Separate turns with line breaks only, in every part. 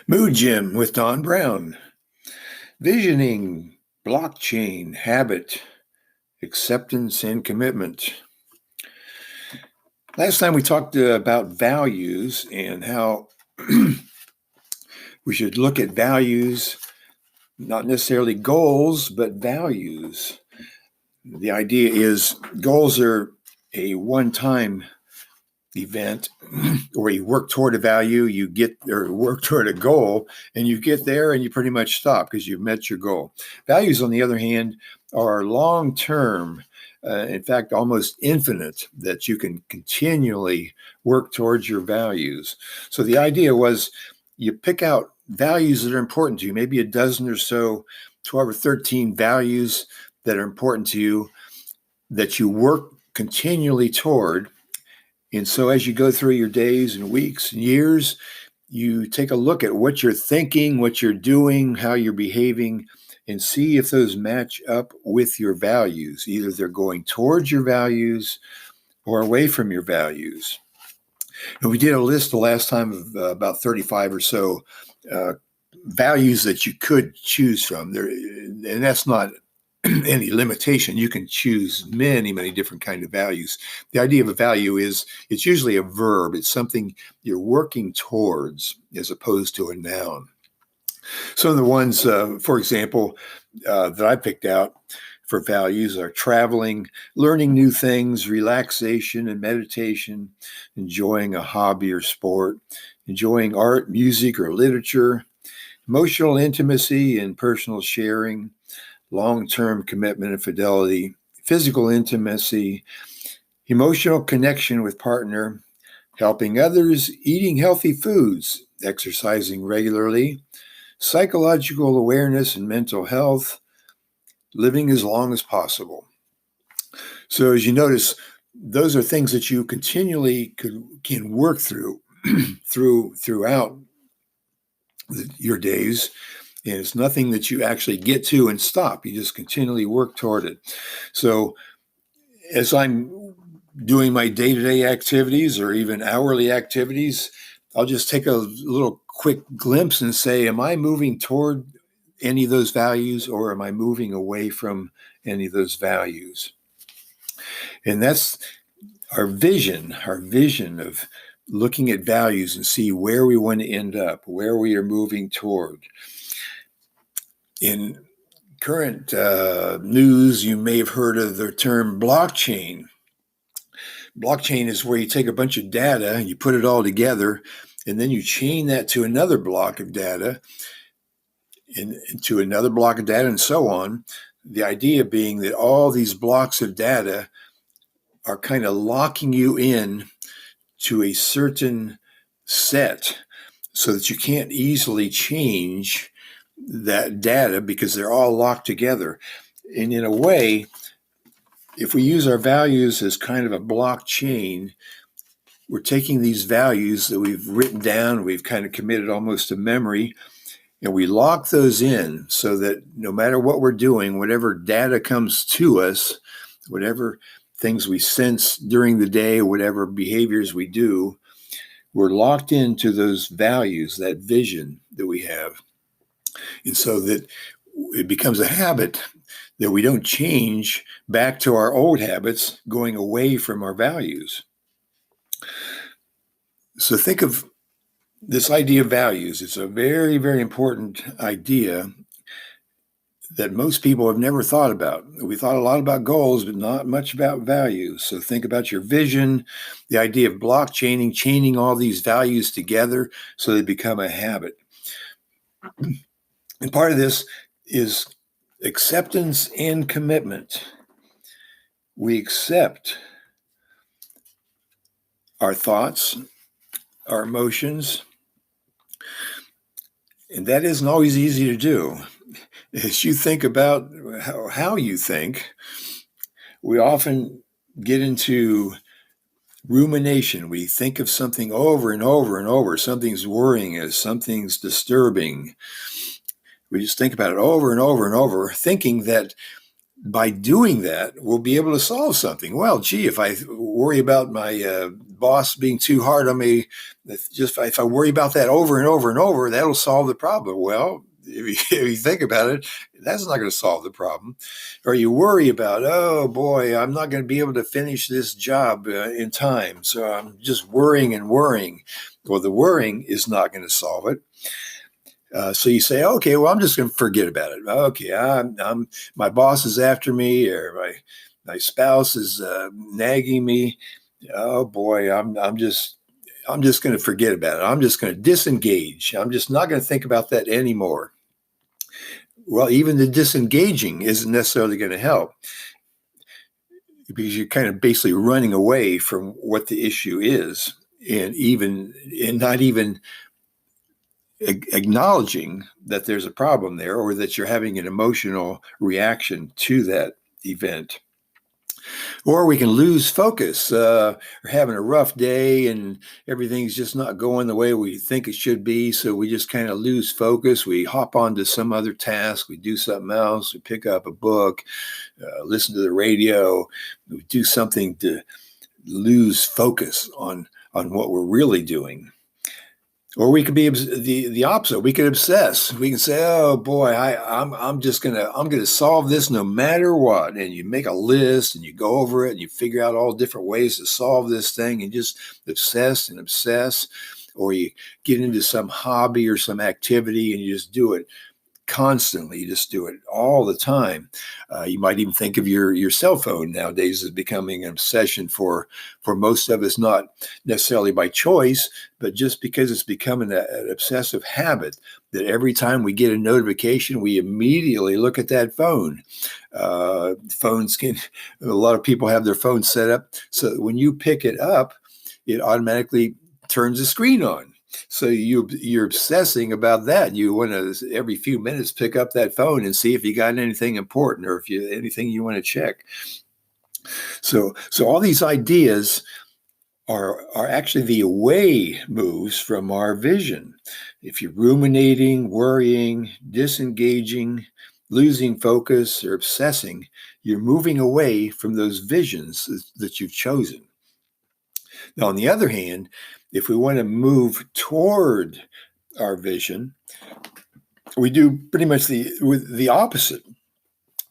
Mood Gym with Don Browne. Visioning, blockchain, habit, acceptance, and commitment. Last time we talked about values and how we should look at values, not necessarily goals, but values. The idea is goals are a one-time event where you work toward a value, you get or work toward a goal, and you get there and you pretty much stop because you've met your goal. Values, on the other hand, are long-term, in fact, almost infinite, that you can continually work towards your values. So the idea was you pick out values that are important to you, maybe a dozen or so, 12 or 13 values that are important to you that you work continually toward. And so as you go through your days and weeks and years, you take a look at what you're thinking, what you're doing, how you're behaving, and see if those match up with your values. Either they're going towards your values or away from your values. And we did a list the last time of about 35 or so values that you could choose from. And that's not any limitation. You can choose many, many different kind of values. The idea of a value is it's usually a verb. It's something you're working towards as opposed to a noun. Some of the ones, for example, that I picked out for values are traveling, learning new things, relaxation and meditation, enjoying a hobby or sport, enjoying art, music, or literature, emotional intimacy and personal sharing, long-term commitment and fidelity, physical intimacy, emotional connection with partner, helping others, eating healthy foods, exercising regularly, psychological awareness and mental health, living as long as possible. So as you notice, those are things that you continually can work through throughout your days. And it's nothing that you actually get to and stop. You just continually work toward it. So as I'm doing my day-to-day activities or even hourly activities, I'll just take a little quick glimpse and say, am I moving toward any of those values or am I moving away from any of those values? And that's our vision of looking at values and see where we want to end up, where we are moving toward. In current news, you may have heard of the term blockchain. Blockchain is where you take a bunch of data and you put it all together, and then you chain that to another block of data, and to another block of data, and so on. The idea being that all these blocks of data are kind of locking you in to a certain set so that you can't easily change that data because they're all locked together. And in a way, if we use our values as kind of a blockchain, we're taking these values that we've written down, we've kind of committed almost to memory, and we lock those in so that no matter what we're doing, whatever data comes to us, whatever things we sense during the day, whatever behaviors we do, we're locked into those values, that vision that we have. And so that it becomes a habit that we don't change back to our old habits, going away from our values. So think of this idea of values. It's a very, very important idea that most people have never thought about. We thought a lot about goals, but not much about values. So think about your vision, the idea of blockchaining, chaining all these values together so they become a habit. And part of this is acceptance and commitment. We accept our thoughts, our emotions, and that isn't always easy to do. As you think about how you think, we often get into rumination. We think of something over and over and over. Something's worrying us, something's disturbing. We just think about it over and over and over, thinking that by doing that, we'll be able to solve something. Well, gee, if I worry about my boss being too hard on me. If I worry about that over and over and over, that'll solve the problem. Well, if you think about it, that's not going to solve the problem. Or you worry about, oh boy, I'm not going to be able to finish this job in time. So I'm just worrying and worrying. Well, the worrying is not going to solve it. So you say, okay, well, I'm just going to forget about it. Okay, my boss is after me, or my spouse is nagging me. Oh boy, I'm just going to forget about it. I'm just going to disengage. I'm just not going to think about that anymore. Well, even the disengaging isn't necessarily going to help, because you're kind of basically running away from what the issue is, and not even acknowledging that there's a problem there, or that you're having an emotional reaction to that event. Or we can lose focus, or having a rough day and everything's just not going the way we think it should be. So we just kind of lose focus. We hop onto some other task. We do something else. We pick up a book, listen to the radio. We do something to lose focus on what we're really doing. Or we could be the opposite. We could obsess. We can say, "Oh boy, I'm gonna solve this no matter what." And you make a list and you go over it and you figure out all different ways to solve this thing, and just obsess and obsess. Or you get into some hobby or some activity and you just do it constantly. You just do it all the time. You might even think of your cell phone nowadays as becoming an obsession for most of us, not necessarily by choice, but just because it's becoming an obsessive habit, that every time we get a notification, we immediately look at that phone. A lot of people have their phones set up so that when you pick it up, it automatically turns the screen on. So you're obsessing about that. You want to every few minutes pick up that phone and see if you got anything important, or if you anything you want to check. So all these ideas are actually the away moves from our vision. If you're ruminating, worrying, disengaging, losing focus, or obsessing, you're moving away from those visions that you've chosen. Now, on the other hand, if we want to move toward our vision, we do pretty much the opposite.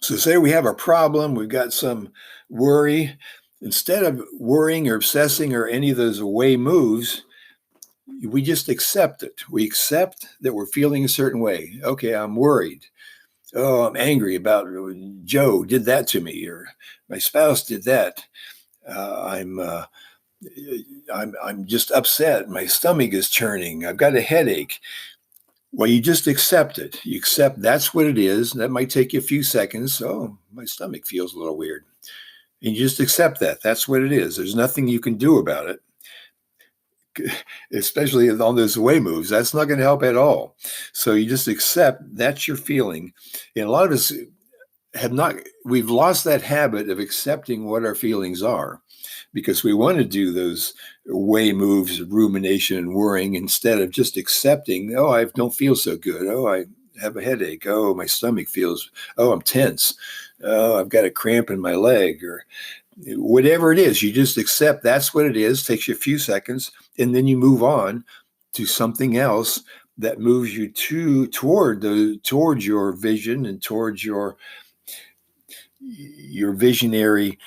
So say we have a problem, we've got some worry. Instead of worrying or obsessing or any of those away moves, we just accept it. We accept that we're feeling a certain way. Okay, I'm worried. Oh, I'm angry about Joe did that to me, or my spouse did that. I'm just upset. My stomach is churning. I've got a headache. Well, you just accept it. You accept that's what it is. That might take you a few seconds. Oh, my stomach feels a little weird. And you just accept that. That's what it is. There's nothing you can do about it, especially on those away moves. That's not going to help at all. So you just accept that's your feeling. And a lot of us we've lost that habit of accepting what our feelings are, because we want to do those way moves of rumination and worrying instead of just accepting, oh, I don't feel so good. Oh, I have a headache. Oh, my stomach feels, oh, I'm tense. Oh, I've got a cramp in my leg, or whatever it is. You just accept that's what it is. Takes you a few seconds, and then you move on to something else that moves you towards your vision and towards your visionary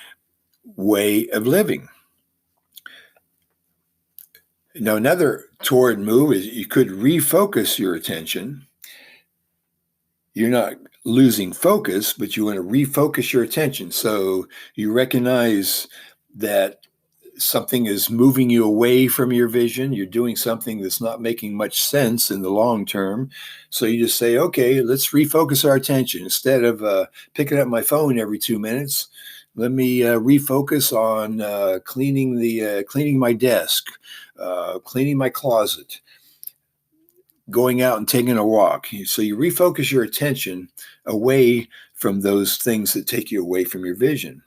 way of living. Now, another toward move is you could refocus your attention. You're not losing focus, but you want to refocus your attention. So you recognize that something is moving you away from your vision. You're doing something that's not making much sense in the long term. So you just say, okay, let's refocus our attention. Instead of picking up my phone every 2 minutes, let me refocus on cleaning my desk, cleaning my closet, going out and taking a walk. So you refocus your attention away from those things that take you away from your vision.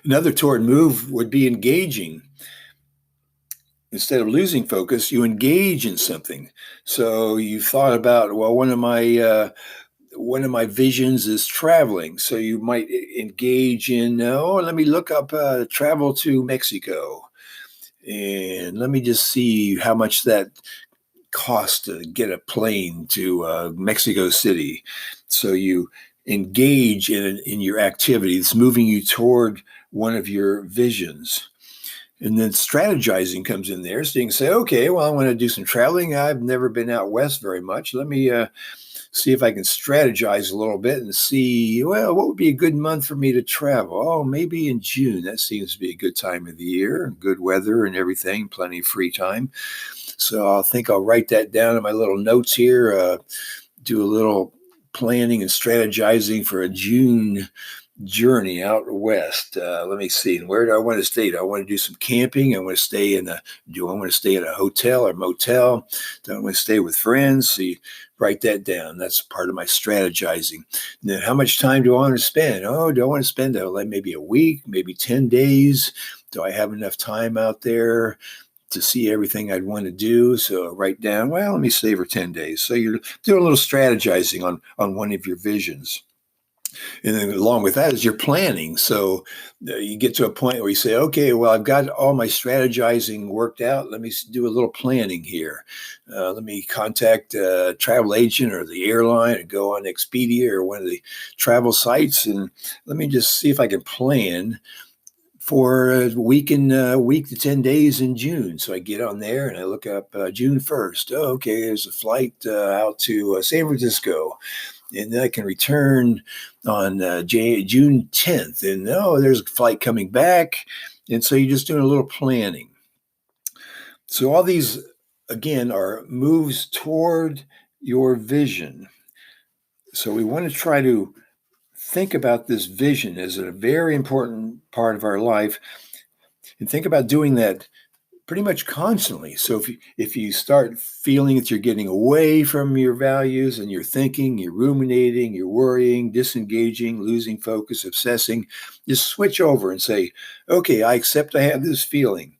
Another toward move would be engaging. Instead of losing focus, you engage in something. So you thought about, well, one of my visions is traveling. So you might engage in, let me look up travel to Mexico. And let me just see how much that costs to get a plane to Mexico City. So you engage in your activity. It's moving you toward one of your visions. And then strategizing comes in there. So you can say, okay, well, I want to do some traveling. I've never been out west very much. Let me see if I can strategize a little bit and see, well, what would be a good month for me to travel? Oh, maybe in June. That seems to be a good time of the year, good weather and everything, plenty of free time. So I think I'll write that down in my little notes here, do a little planning and strategizing for a June journey out west. Let me see. And where do I want to stay? Do I want to do some camping? I want to stay in do I want to stay in a hotel or motel? Do I want to stay with friends? So you write that down. That's part of my strategizing. And then how much time do I want to spend? Oh, do I want to spend like maybe a week, maybe 10 days? Do I have enough time out there to see everything I'd want to do? So write down, well, let me stay for 10 days. So you're doing a little strategizing on one of your visions. And then along with that is your planning. So you get to a point where you say, okay, well, I've got all my strategizing worked out. Let me do a little planning here. Let me contact a travel agent or the airline and go on Expedia or one of the travel sites. And let me just see if I can plan for a week to 10 days in June. So I get on there and I look up June 1st. Oh, okay, there's a flight out to San Francisco. And then I can return on June 10th. And there's a flight coming back. And so you're just doing a little planning. So all these, again, are moves toward your vision. So we want to try to think about this vision as a very important part of our life and think about doing that pretty much constantly. So if you start feeling that you're getting away from your values and you're thinking, you're ruminating, you're worrying, disengaging, losing focus, obsessing, just switch over and say, okay, I accept I have this feeling.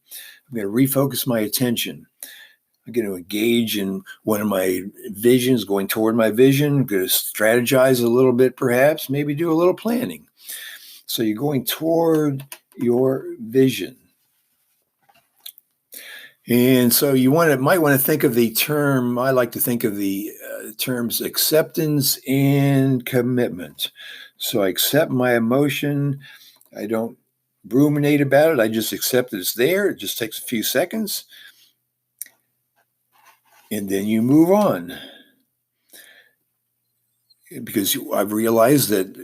I'm going to refocus my attention. I'm going to engage in one of my visions, going toward my vision. I'm going to strategize a little bit, perhaps, maybe do a little planning. So you're going toward your vision. And so you might want to think of the term, I like to think of the terms acceptance and commitment. So I accept my emotion. I don't ruminate about it. I just accept that it's there. It just takes a few seconds. And then you move on. Because I've realized that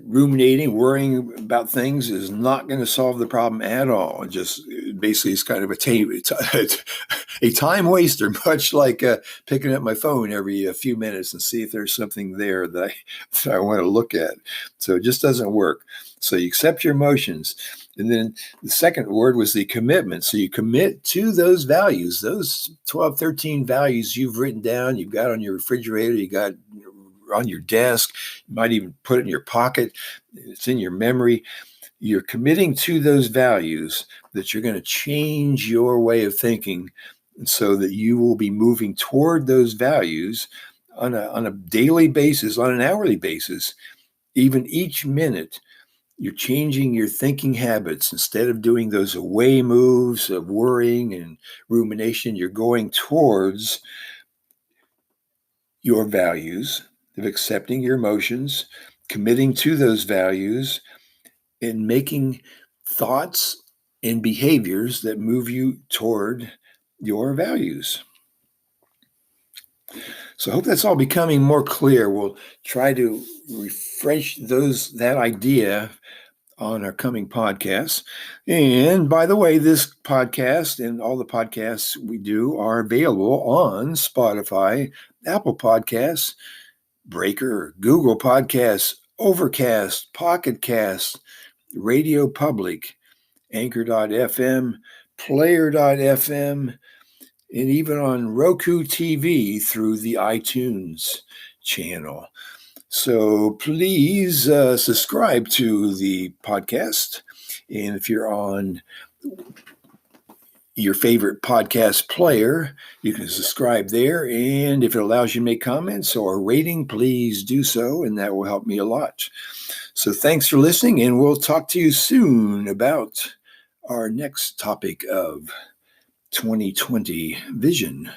ruminating, worrying about things is not going to solve the problem at all. It just basically is kind of a time waster, much like picking up my phone every few minutes and see if there's something there that I want to look at. So it just doesn't work. So you accept your emotions. And then the second word was the commitment. So you commit to those values, those 12, 13 values you've written down, you've got on your refrigerator, you got on your desk, you might even put it in your pocket, it's in your memory. You're committing to those values that you're going to change your way of thinking so that you will be moving toward those values on a daily basis, on an hourly basis, even each minute. You're changing your thinking habits. Instead of doing those away moves of worrying and rumination, you're going towards your values, of accepting your emotions, committing to those values, and making thoughts and behaviors that move you toward your values. So I hope that's all becoming more clear. We'll try to refresh that idea on our coming podcasts. And by the way, this podcast and all the podcasts we do are available on Spotify, Apple Podcasts, Breaker, Google Podcasts, Overcast, Pocket Cast, Radio Public, Anchor.fm, Player.fm, and even on Roku TV through the iTunes channel. So please subscribe to the podcast. And if you're on your favorite podcast player, you can subscribe there. And if it allows you to make comments or a rating, please do so. And that will help me a lot. So thanks for listening. And we'll talk to you soon about Our next topic of 2020 vision.